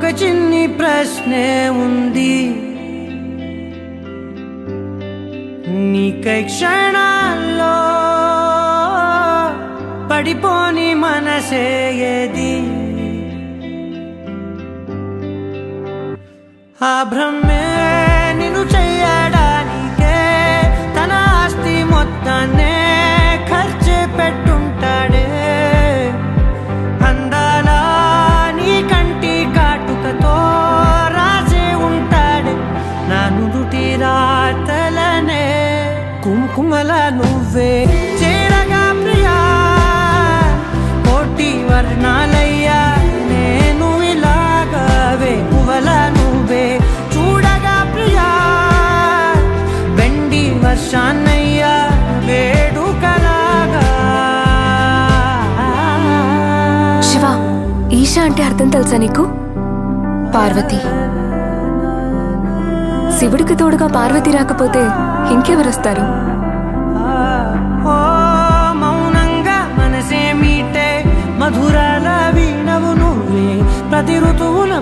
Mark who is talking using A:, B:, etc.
A: ఒక చిన్ని ప్రశ్నే ఉంది, నీకై క్షణాల్లో పడిపోని మనసే ఏది? ఆ భ్రమే నిన్ను చెయ్యడానికే తన ఆస్తి మొత్తాన్నే ఖర్చు పెట్టుంటాడే. అందాల నీ కంటి కాటుకతో రాసే ఉంటాడే నా నుదుటి రాతలనే. కుంకుమల నువ్వే చేరగా ప్రియా, కోటి వర్ణాలయ్యా నేను ఇలాగవే. పువ్వుల నువ్వే చూడగా ప్రియా, వెండి వర్షాన్నయ్యా వేడుకలాగా.
B: శివ, ఈషా అంటే అర్థం తెలుసా నీకు? పార్వతి. శివుడికి తోడుగా పార్వతి రాకపోతే ఇంకెవరొస్తారు?
A: మౌనంగా మనసే మీటే మధురాల వీణవు నువ్వే, ప్రతి ఋతువుల